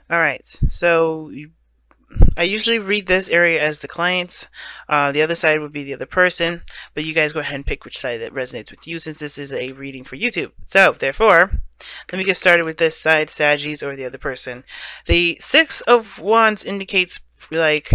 All right. So I usually read this area as the clients. The other side would be the other person, but you guys go ahead and pick which side that resonates with you since this is a reading for YouTube. So, therefore, let me get started with this side, Saggies, or the other person. The Six of Wands indicates like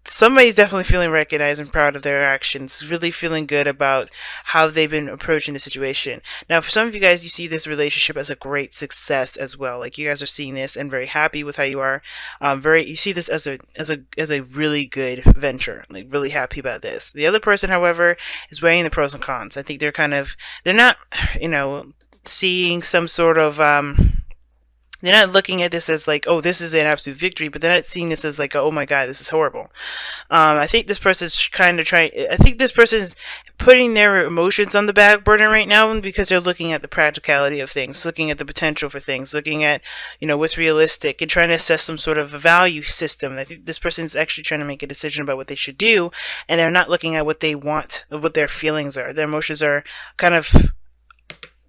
somebody's definitely feeling recognized and proud of their actions, really feeling good about how they've been approaching the situation. Now, for some of you guys, you see this relationship as a great success as well. Like you guys are seeing this and very happy with how you are. You see this as a really good venture. Like really happy about this. The other person, however, is weighing the pros and cons. I think they're not, seeing some sort of they're not looking at this as like, oh, this is an absolute victory, but they're not seeing this as like, oh my god, this is horrible. I think this person's kind of trying. I think this person's putting their emotions on the back burner right now because they're looking at the practicality of things, looking at the potential for things, looking at what's realistic, and trying to assess some sort of a value system. I think this person's actually trying to make a decision about what they should do, and they're not looking at what they want, what their feelings are. Their emotions are kind of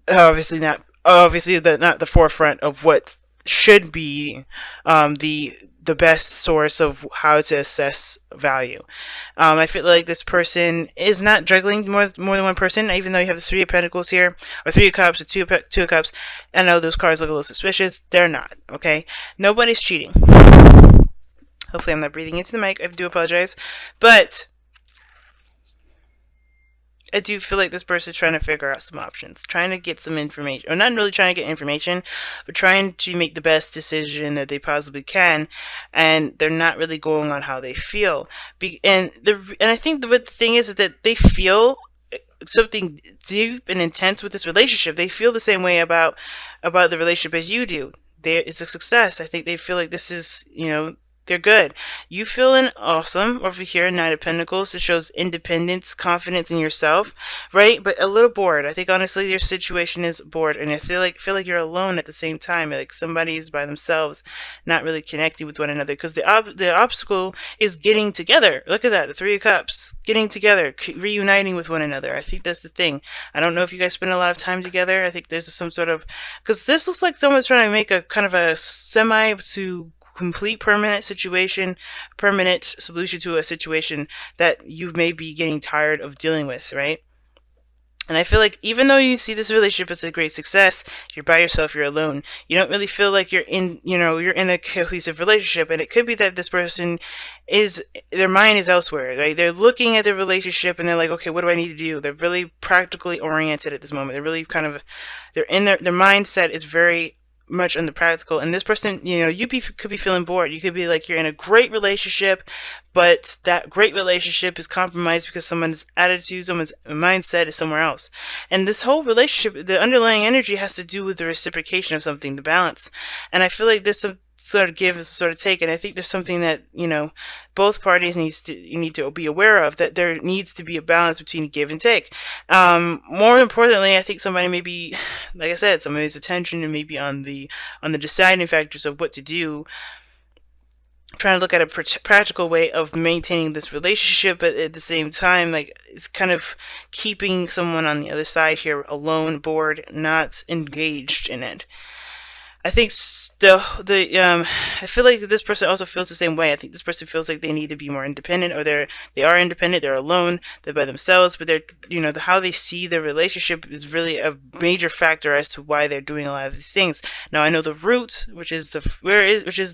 obviously not the forefront of what should be the best source of how to assess value. I feel like this person is not juggling more than one person, even though you have the Three of Pentacles here, or Three of Cups, or two of Cups. I know those cards look a little suspicious. They're not, okay? Nobody's cheating. Hopefully I'm not breathing into the mic. I do apologize. But I do feel like this person is trying to figure out some options, trying to get some information, or not really trying to get information, but trying to make the best decision that they possibly can, and they're not really going on how they feel. And I think the thing is that they feel something deep and intense with this relationship. They feel the same way about the relationship as you do. It's a success. I think they feel like this is, they're good. You feeling awesome over here, Knight of Pentacles. It shows independence, confidence in yourself, right? But a little bored. I think honestly your situation is bored, and I feel like you're alone at the same time. Like somebody is by themselves, not really connecting with one another. Because the obstacle is getting together. Look at that, the Three of Cups, getting together, reuniting with one another. I think that's the thing. I don't know if you guys spend a lot of time together. I think there's some sort of, because this looks like someone's trying to make a kind of a semi to complete permanent solution to a situation that you may be getting tired of dealing with, right? And I feel like even though you see this relationship as a great success, you're by yourself, you're alone. You don't really feel like you're in a cohesive relationship. And it could be that this person their mind is elsewhere, right? They're looking at the relationship and they're like, okay, what do I need to do? They're really practically oriented at this moment. They're really they're in their mindset is very much on the practical. And this person, could be feeling bored. You could be like, you're in a great relationship, but that great relationship is compromised because someone's attitude, someone's mindset is somewhere else. And this whole relationship, the underlying energy has to do with the reciprocation of something, the balance. And I feel like there's some sort of give and sort of take, and I think there's something that both parties need to be aware of, that there needs to be a balance between give and take. More importantly, I think somebody maybe, like I said, somebody's attention and maybe on the deciding factors of what to do, trying to look at a practical way of maintaining this relationship, but at the same time, like, it's kind of keeping someone on the other side here alone, bored, not engaged in it. I think I feel like this person also feels the same way. I think this person feels like they need to be more independent, or they are independent, they're alone, they're by themselves, but they're, how they see their relationship is really a major factor as to why they're doing a lot of these things. Now, I know the root, which is the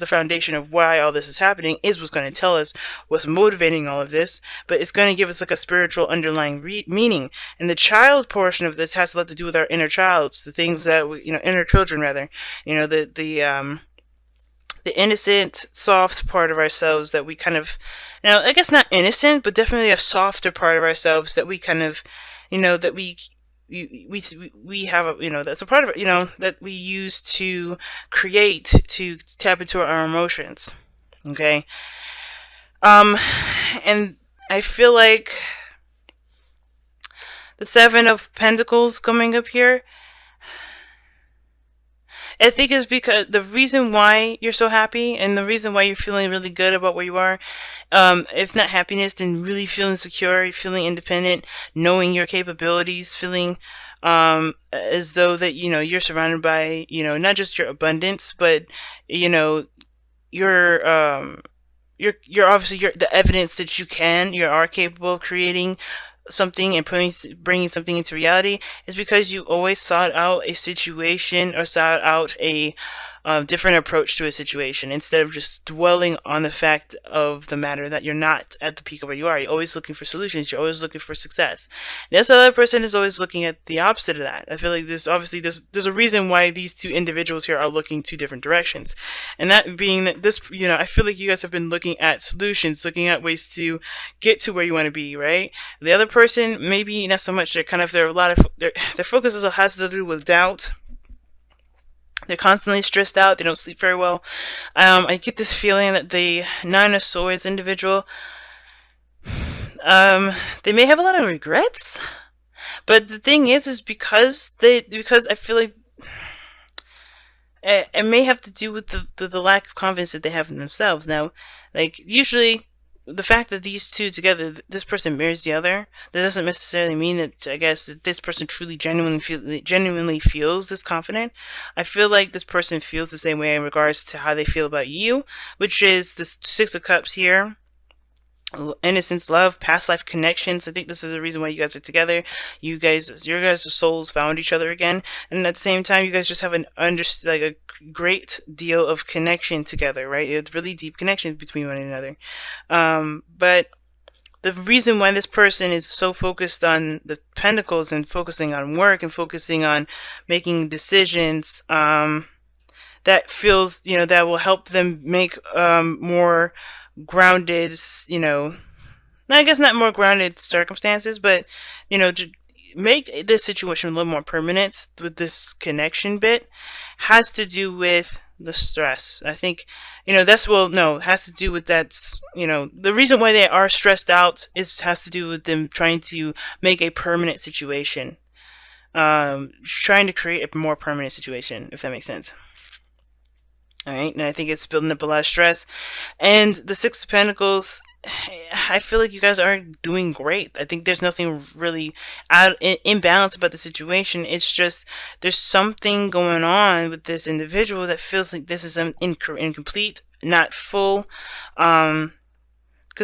foundation of why all this is happening, is what's going to tell us what's motivating all of this, but it's going to give us like a spiritual underlying meaning. And the child portion of this has a lot to do with our inner childs, the things that we, inner children rather, the innocent, soft part of ourselves that we kind of, I guess not innocent, but definitely a softer part of ourselves that we kind of, that we have, that's a part of it, that we use to create, to tap into our emotions. Okay. And I feel like the Seven of Pentacles coming up here, I think is because the reason why you're so happy and the reason why you're feeling really good about where you are, if not happiness, then really feeling secure, feeling independent, knowing your capabilities, feeling as though that you're surrounded by not just your abundance, but you're you're obviously the evidence that you are capable of creating something and bringing something into reality is because you always sought out a situation or sought out a different approach to a situation instead of just dwelling on the fact of the matter that you're not at the peak of where you are. You're always looking for solutions. You're always looking for success. This other person is always looking at the opposite of that. I feel like there's a reason why these two individuals here are looking two different directions, and that being that this, I feel like you guys have been looking at solutions, looking at ways to get to where you want to be, right? The other person, maybe not so much. They're kind of, their focus has to do with doubt. They're constantly stressed out. They don't sleep very well. I get this feeling that the Nine of Swords individual, they may have a lot of regrets. But the thing is because I feel like it may have to do with the lack of confidence that they have in themselves. Now, like, usually the fact that these two together, this person marries the other, that doesn't necessarily mean that, I guess, that this person truly genuinely feels this confident. I feel like this person feels the same way in regards to how they feel about you, which is the Six of Cups here. Innocence, love, past life connections. I think this is the reason why you guys are together. Your guys' souls found each other again, and at the same time, you guys just have a great deal of connection together, right? It's really deep connections between one another. But the reason why this person is so focused on the Pentacles and focusing on work and focusing on making decisions, that feels, that will help them make more grounded, I guess not more grounded circumstances, but to make this situation a little more permanent with this connection bit, has to do with the stress. I think, it has to do with the reason why they are stressed out has to do with them trying to make a permanent situation, trying to create a more permanent situation, if that makes sense. Alright, and I think it's building up a lot of stress. And the Six of Pentacles, I feel like you guys are doing great. I think there's nothing really imbalance about the situation. It's just there's something going on with this individual that feels like this is incomplete, not full. Because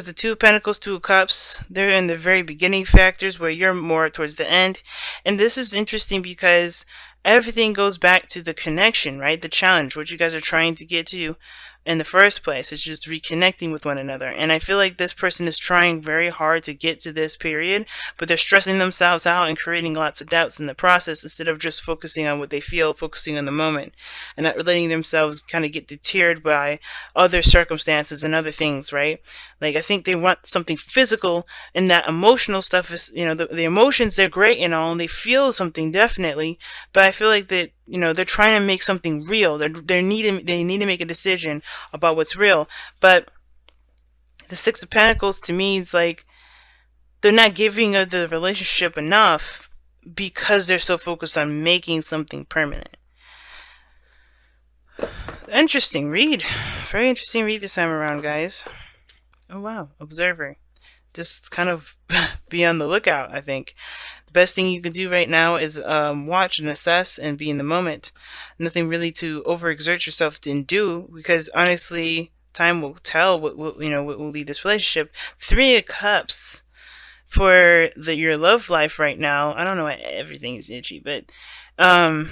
the Two of Pentacles, Two of Cups, they're in the very beginning factors where you're more towards the end. And this is interesting because everything goes back to the connection, right? The challenge, what you guys are trying to get to in the first place. It's just reconnecting with one another. And I feel like this person is trying very hard to get to this period, but they're stressing themselves out and creating lots of doubts in the process instead of just focusing on what they feel, focusing on the moment, and not letting themselves kind of get deterred by other circumstances and other things, right? Like, I think they want something physical, and that emotional stuff is, the emotions, they're great and all, and they feel something definitely, but I feel like that, they're trying to make something real. They need to make a decision about what's real. But the Six of Pentacles, to me, is like they're not giving the relationship enough because they're so focused on making something permanent. Interesting read. Very interesting read this time around, guys. Oh wow, Observer. Just kind of be on the lookout, I think. The best thing you can do right now is watch and assess and be in the moment. Nothing really to overexert yourself and do, because honestly, time will tell what will lead this relationship. Three of Cups for your love life right now. I don't know why everything is itchy, but I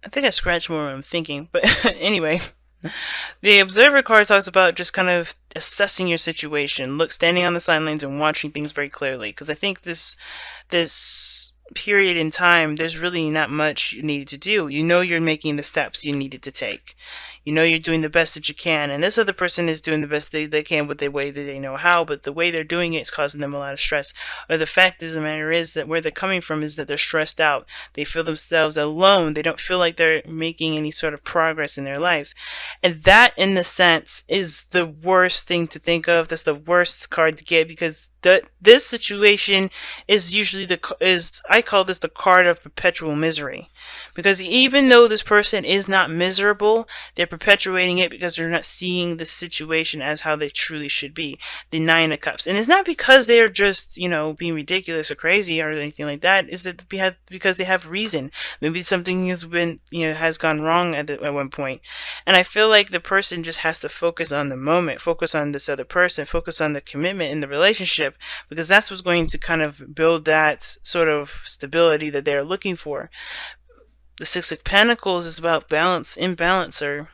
think I scratched more when I'm thinking. But anyway. The Observer card talks about just kind of assessing your situation, standing on the sidelines and watching things very clearly. Because I think this period in time, there's really not much you need to do. You're making the steps you needed to take. You're doing the best that you can, and this other person is doing the best they can with the way that they know how, but the way they're doing it is causing them a lot of stress. Or the fact of the matter is that where they're coming from is that they're stressed out. They feel themselves alone. They don't feel like they're making any sort of progress in their lives. And that, in the sense, is the worst thing to think of. That's the worst card to get, because this situation is usually I call this the card of perpetual misery. Because even though this person is not miserable, they're perpetuating it because they're not seeing the situation as how they truly should be. The Nine of Cups. And it's not because they're just, being ridiculous or crazy or anything like that. It's that because they have reason. Maybe something has been, has gone wrong at one point. And I feel like the person just has to focus on the moment, focus on this other person, focus on the commitment in the relationship, because that's what's going to kind of build that sort of stability that they're looking for. The Six of Pentacles is about balance, imbalance, or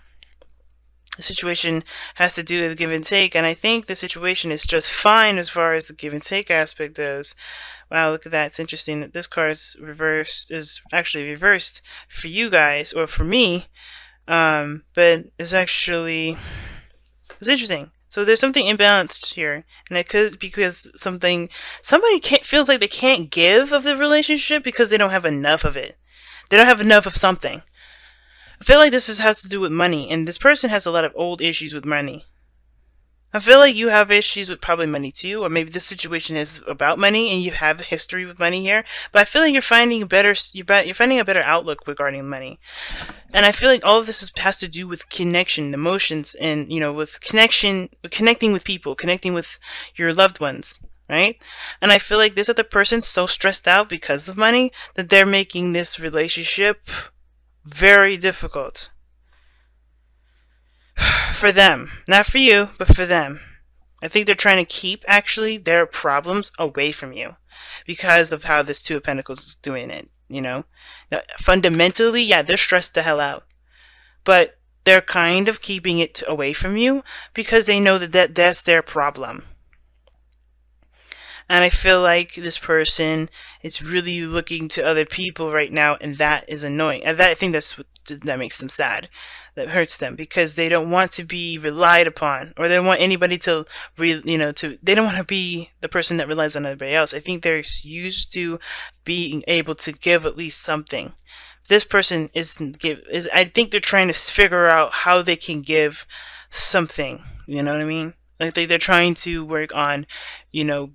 the situation has to do with give and take, and I think the situation is just fine as far as the give and take aspect goes. Wow, look at that. It's interesting that this card is actually reversed for you guys, or for me, but it's interesting. So there's something imbalanced here, and it could because somebody feels like they can't give of the relationship because they don't have enough of it. They don't have enough of something. I feel like this has to do with money, and this person has a lot of old issues with money. I feel like you have issues with probably money too, or maybe this situation is about money and you have a history with money here. But I feel like you're finding a better outlook regarding money, and I feel like all of this has to do with connection, emotions, and with connecting with people, connecting with your loved ones, right? And I feel like this other person's so stressed out because of money that they're making this relationship very difficult. For them. Not for you, but for them. I think they're trying to keep, actually, their problems away from you because of how this Two of Pentacles is doing it, Now, fundamentally, yeah, they're stressed the hell out. But they're kind of keeping it away from you because they know that that's their problem. And I feel like this person is really looking to other people right now, and that is annoying. And I think that makes them sad. That hurts them because they don't want to be relied upon, or they don't want anybody to, they don't want to be the person that relies on everybody else. I think they're used to being able to give at least something. This person I think they're trying to figure out how they can give something. You know what I mean? Like they're trying to work on,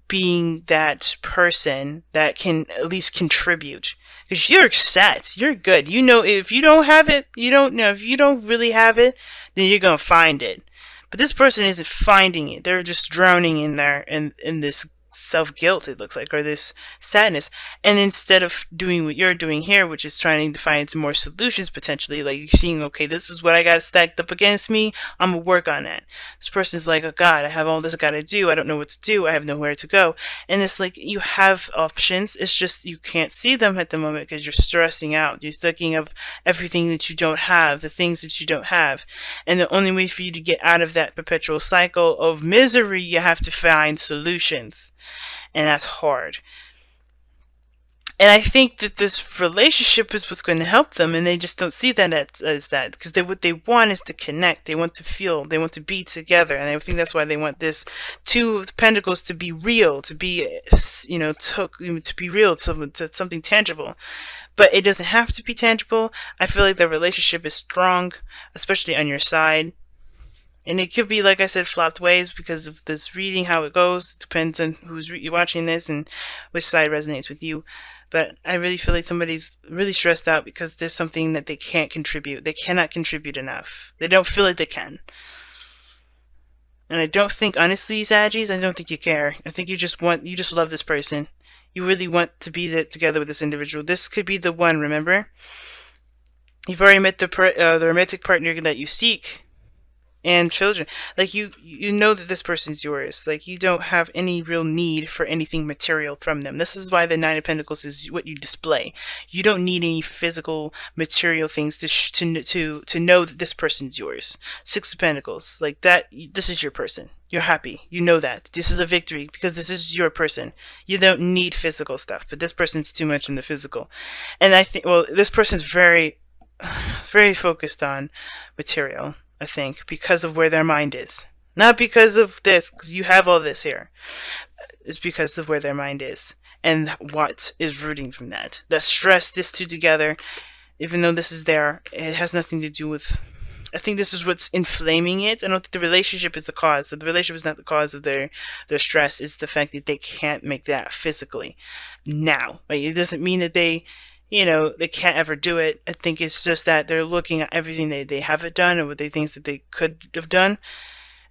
being that person that can at least contribute. Because you're set, you're good. If you don't have it, if you don't really have it, then you're gonna find it. But this person isn't finding it. They're just drowning in there in this self-guilt, it looks like, or this sadness. And instead of doing what you're doing here, which is trying to find some more solutions, potentially, like you're seeing, okay, this is what I got stacked up against me, I'm gonna work on that. This person's like, oh God, I have all this I gotta do, I don't know what to do, I have nowhere to go. And it's like, you have options, it's just you can't see them at the moment because you're stressing out. You're thinking of everything that you don't have, the things that you don't have. And the only way for you to get out of that perpetual cycle of misery, you have to find solutions. And that's hard. And I think that this relationship is what's going to help them, and they just don't see that as that, because what they want is to connect. They want to feel. They want to be together, and I think that's why they want this Two of Pentacles to be real, to be, to be real, to something tangible. But it doesn't have to be tangible. I feel like the relationship is strong, especially on your side. And it could be, like I said, flopped ways because of this reading, how it goes. It depends on who's watching this and which side resonates with you. But I really feel like somebody's really stressed out because there's something that they can't contribute. They cannot contribute enough. They don't feel like they can. And I don't think, honestly, Saggies, I don't think you care. I think you just love this person. You really want to be together with this individual. This could be the one, remember? You've already met the romantic partner that you seek. And children, like you know that this person's yours. Like you don't have any real need for anything material from them. This is why the Nine of Pentacles is what you display. You don't need any physical material things to know that this person's yours. Six of Pentacles, like that. This is your person. You're happy. You know that this is a victory because this is your person. You don't need physical stuff, but this person's too much in the physical. And I think, well, this person's very, very focused on material. I think, because of where their mind is. Not because of this, because you have all this here. It's because of where their mind is. And what is rooting from that. That stress, this two together, even though this is there, it has nothing to do with I think this is what's inflaming it. I don't think the relationship is the cause. The relationship is not the cause of their stress. It's the fact that they can't make that physically now. Right? It doesn't mean that they, they can't ever do it. I think it's just that they're looking at everything they haven't done or what they think that they could have done,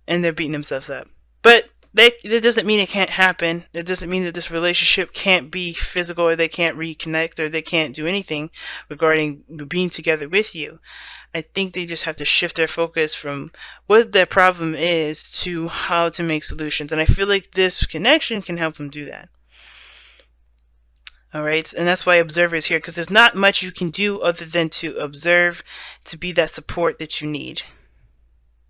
and they're beating themselves up. But that doesn't mean it can't happen. It doesn't mean that this relationship can't be physical, or they can't reconnect, or they can't do anything regarding being together with you. I think they just have to shift their focus from what their problem is to how to make solutions. And I feel like this connection can help them do that. Alright, and that's why Observer is here, because there's not much you can do other than to observe, to be that support that you need.